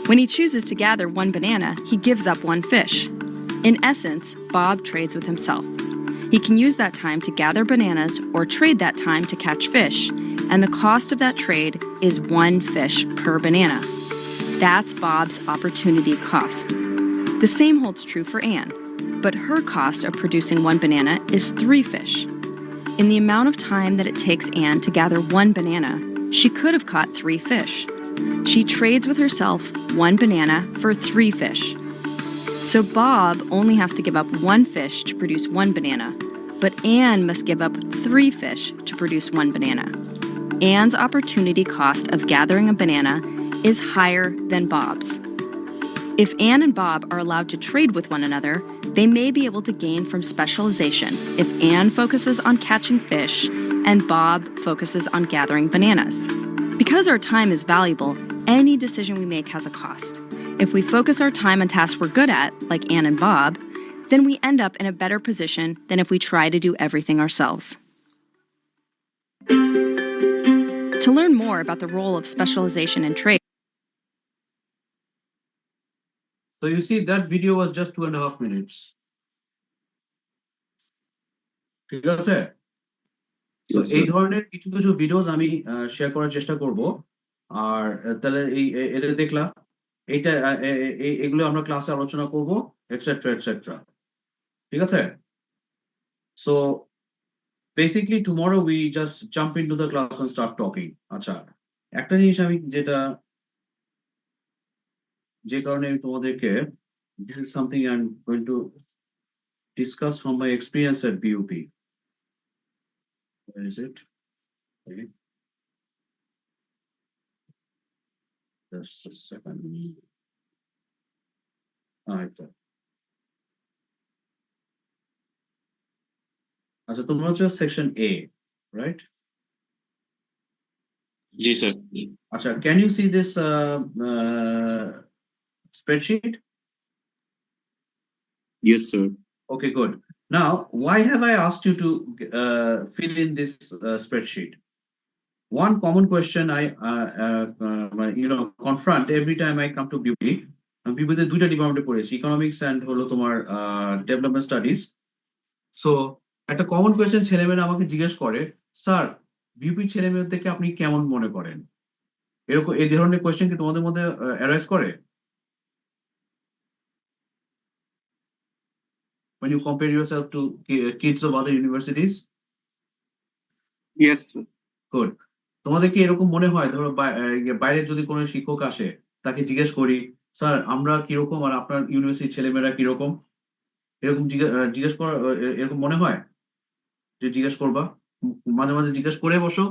When he chooses to gather one banana, he gives up one fish. In essence, Bob trades with himself. He can use that time to gather bananas or trade that time to catch fish, and the cost of that trade is one fish per banana. That's Bob's opportunity cost. The same holds true for Ann, but her cost of producing one banana is 3 fish. In the amount of time that it takes Ann to gather one banana, she could have caught 3 fish. She trades with herself one banana for 3 fish. So Bob only has to give up 1 fish to produce 1 banana, but Ann must give up 3 fish to produce 1 banana. Ann's opportunity cost of gathering a banana is higher than Bob's. If Ann and Bob are allowed to trade with one another, they may be able to gain from specialization if Ann focuses on catching fish and Bob focuses on gathering bananas. Because our time is valuable, any decision we make has a cost. If we focus our time on tasks we're good at, like Ann and Bob, then we end up in a better position than if we try to do everything ourselves. To learn more about the role of specialization in trade, So you see that video was just 2.5 minutes. ঠিক আছে? So Yes, sir. এই ধরনের কিছু কিছু videos আমি share করার চেষ্টা করব। আর তাহলে এটা দেখলা, এইটা এগুলো আমরা ক্লাসে আলোচনা করব, এটসেট্রা এটসেট্রা। ঠিক আছে? So basically tomorrow we just jump into the class and start talking. আচ্ছা, একটা জিনিস আমি যে কারণে আমি তোমাদেরকে, this is something I'm going to discuss from my experience at BUP. Where is it? Okay. Just a second. আচ্ছা, আচ্ছা, তোমরা হচ্ছে section A, right? G sir. আচ্ছা, can you see this spreadsheet? Yes, sir. Okay, good. Now, why have I asked you to fill in this spreadsheet? One common question I confront every time I come to BUP. বিউপিতে দুইটা ডিপার্টমেন্টে পড়েছি, economics and হলো তোমার development studies. So একটা common question ছেলেমেয়েরা আমাকে জিজ্ঞেস করে, স্যার বিউপি ছেলেমেয়েদেরকে আপনি কেমন মনে করেন? এরকম এই ধরনের কোয়েশ্চেন কি তোমাদের মধ্যে অ্যারাইজ করে? When you compare yourself to kids of other universities? Yes, sir. Good. তোমাদের কি এরকম মনে হয়, ধরো বাইরে যদি কোনো শিক্ষক আসে, তাকে জিজ্ঞেস করি, স্যার আমরা কিরকম আর আপনার ইউনিভার্সিটির ছেলেমেয়েরা কিরকম, এরকম জিজ্ঞেস করা এরকম মনে হয় যে জিজ্ঞেস করবা? মাঝে মাঝে জিজ্ঞেস করে বসো,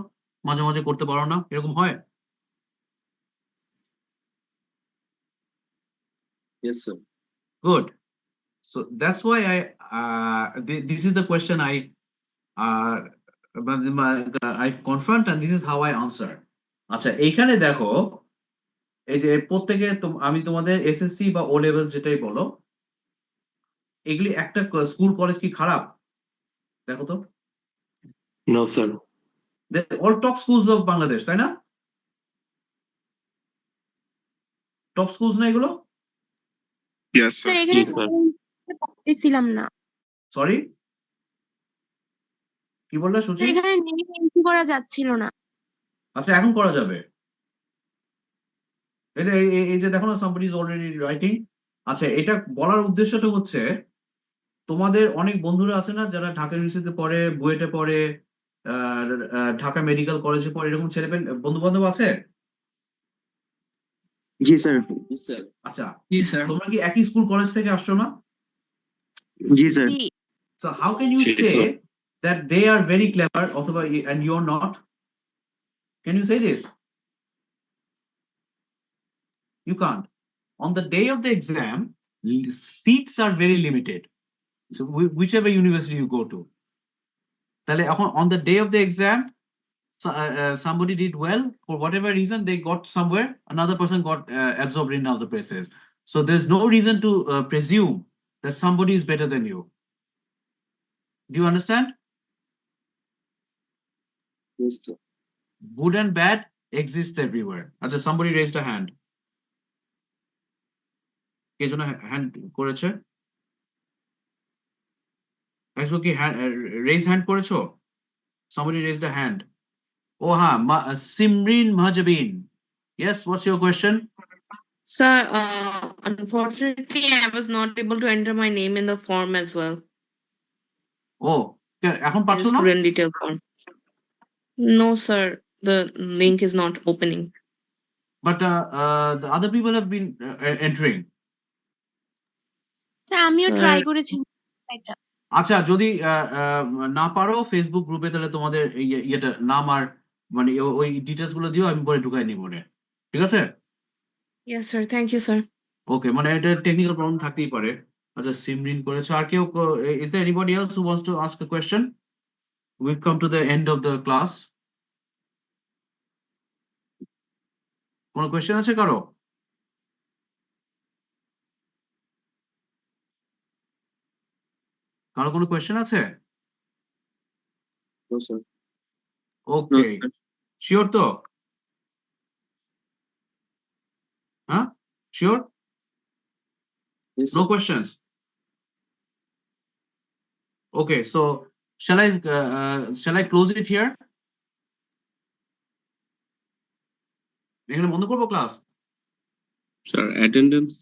মাঝে মাঝে করতে পারো না, এরকম হয়? Yes, sir. Good. So that's why this is the question I confront, and this is how I answer. আচ্ছা, এইখানে দেখো, এই যে প্রত্যেকে আমি তোমাদের এসএসসি বা ও লেভেল যেটাই বলো, এগুলি একটা স্কুল কলেজ কি খারাপ? দেখো তো, No, sir. All top schools of Bangladesh, তাই না? টপ স্কুলস না এগুলো? Yes, স্যার এখানে Yes, sir. পাচ্ছিলাম না। সরি, কি বললে স্যার সুচি? এখানে নেম এন্ট্রি করা যাচ্ছিল না। আচ্ছা, এখন করা যাবে। এটা এই যে দেখো না, somebody is already writing. আচ্ছা, এটা বলার উদ্দেশ্যটা হচ্ছে, তোমাদের অনেক বন্ধুরা আছে না যারা ঢাকা ইউনিভার্সিটিতে পড়ে, বুয়েটে পড়ে, ঢাকা মেডিকেল কলেজে পড়ে, এরকম ছেলে বন্ধু বান্ধব আছে? জি স্যার। Yes, sir. আচ্ছা, জি স্যার। তোমরা কি একই স্কুল কলেজ থেকে আসছো না? জি স্যার। জি। So how can you Yes, say sir. that they are very clever অথবা and you're not? Can you say this? You can't. On the day of the exam, seats are very limited. So whichever university you go to. তাহলে এখন on the day of the exam, so, somebody did well, for whatever reason they got somewhere, another person got absorbed in other places. So there's no reason to presume that somebody is better than you. Do you understand? Yes, sir. Good and bad exists everywhere. Acha, somebody raised a hand. কে যেন hand করেছে? একজন কি raise hand করেছো? Somebody raised a hand. Oh ha, Simrin Mahjabin. Yes, what's your question? Sir, unfortunately, I was not able to enter my name in the form as well, Oh, এখন in পাচ্ছো না? student detail form. No, sir, the link is not opening. But the other people have been entering. Sir আমিও Sir, try করেছি এটা। আচ্ছা, যদি না পারো ফেসবুক গ্রুপে, তাহলে তোমাদের ইয়েটা নাম আর মানে ওই ডিটেলস গুলো দিও, আমি পরে ঢুকাই নিব মনে, ঠিক আছে? yes, sir. Thank you, sir. ওকে, মানে এটা টেকনিক্যাল প্রবলেম থাকতেই পারে। আচ্ছা, সিমরিন করেছে। আর কেউ, is there anybody else who wants to ask a question? We've come to the end of the class. কোনো কোয়েশ্চেন আছে কারো? কারো কোনো কোয়েশ্চেন আছে? No, sir. No, okay, sir. Sure তো? হ্যাঁ, sure? Yes, No sir. questions? Okay, so shall I close it here? এখানে বন্ধ করবো ক্লাস? Sir, attendance.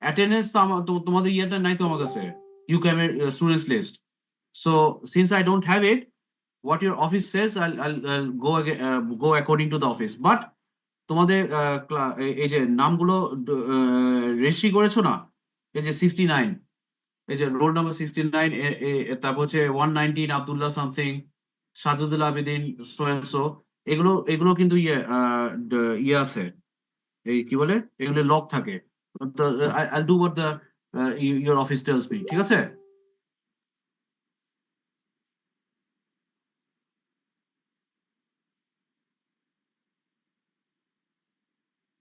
অ্যাটেন্ডেন্স তো তোমাদের ইয়েটা নাই তো আমার কাছে, ইউক্যামের students list. So since I don't have it, what your office says, I'll go according to the office. But তোমাদের এই যে নামগুলো রেজিস্ট্রি করেছো না, এই যে 69, এই যে রোল নাম্বার 69, তারপর হচ্ছে 119 আব্দুল্লাহ সামথিং, সাজুদুল আবেদিন সো, এগুলো কিন্তু ইয়ে আছে, এই কি বলে, এগুলো লক থাকে। I'll do what your office tells me, ঠিক আছে?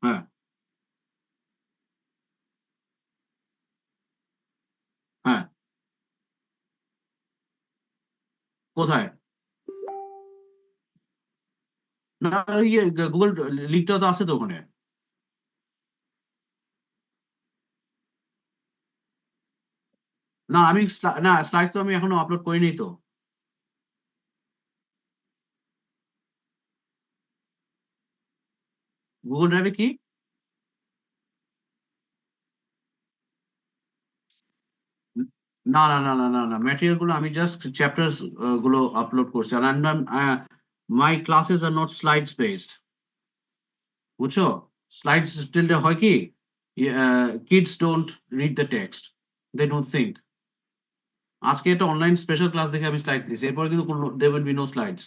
হ্যাঁ, হ্যাঁ, কোথায়? না ইয়ে গুগল লিঙ্কটা তো আছে তো ওখানে। না আমি না স্লাইডস তো আমি এখনো আপলোড করিনি তো। গুগল ড্রাইভে কি? না না না না না না ম্যাটেরিয়াল গুলো আমি জাস্ট চ্যাপ্টার্স গুলো আপলোড করছি। আর my classes are not slides based, বুঝছো? স্লাইডস টিলটা হয় কি, kids don't read the text, they don't think. আজকে একটা অনলাইন স্পেশাল ক্লাস দেখে আমি স্লাইড দিয়েছি, এরপরে কিন্তু কোনো there will be no slides,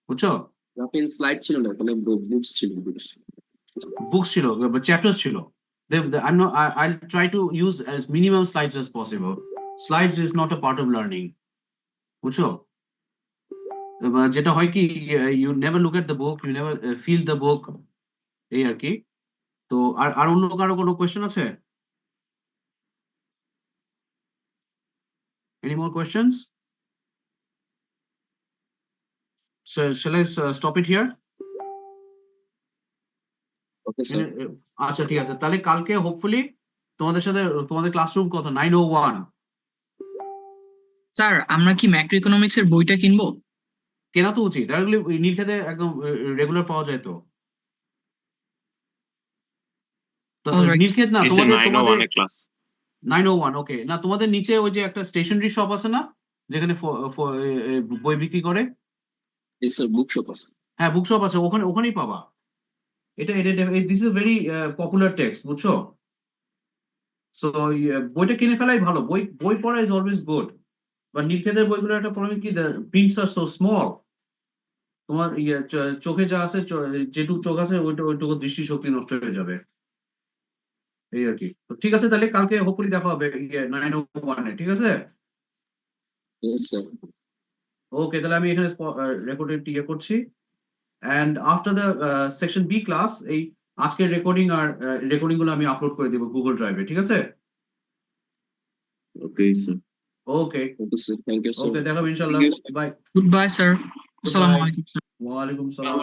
বুঝছো? আপনি স্লাইড ছিল না, ওখানে বুকস ছিল, বুকস ছিল, চ্যাপ্টার্স ছিল। I'll try to use as minimum slides as possible. Slides is not a part of learning, বুঝছো? যেটা হয় কি, you never look at the book, you never feel the book, এই আর কি। তো আর অন্য কারো কোনো কোয়েশ্চেন আছে? Any more questions? So shall I stop it here? Okay sir. আচ্ছা ঠিক আছে, তাহলে কালকে হোপফুলি তোমাদের সাথে তোমাদের ক্লাসরুম কত 901 স্যার আমরা কি ম্যাক্রো ইকোনমিক্স এর বইটা কিনবো? কেনা তো উচিত, ডাইরেক্টলি নীলক্ষেতে একদম রেগুলার পাওয়া যায় তো। Alright. নীলক্ষেত না, তোমাদের 901 ওকে না, তোমাদের তোমাদের নিচে ওই যে একটা স্টেশনারি শপ আছে না, যেখানে বই বিক্রি করে? স্যার বুক শপ আছে। হ্যাঁ বুক শপ আছে, ওখানেই পাবা। এটা this is very popular text, বুঝছো? সো বইটা কিনে ফেলাই ভালো, বই পড়া ইজ অলওয়েজ গুড। বা নীলক্ষেতের বইগুলো একটা প্রবলেম কি, প্রিন্টস আর সো স্মল, তোমার চোখে যা আছে, যেটুকু চোখ আছে ওইটুকু দৃষ্টিশক্তি নষ্ট হয়ে যাবে, এই আর কি। তো ঠিক আছে, তাহলে কালকে হোপফুলি দেখা হবে 901 এ, ঠিক আছে? Yes sir. ওকে, তাহলে আমি এখানে রেকর্ডেড করছি। And after the section B class, এই আজকের রেকর্ডিং গুলো আমি আপলোড করে দেবো গুগল ড্রাইভে, ঠিক আছে? Okay sir. Okay okay sir, thank you sir. Okay, দেখাবো ইনশাল্লাহ। বাই। গুড বাই স্যার, আসসালামু আলাইকুম। ওয়ালাইকুম সালাম।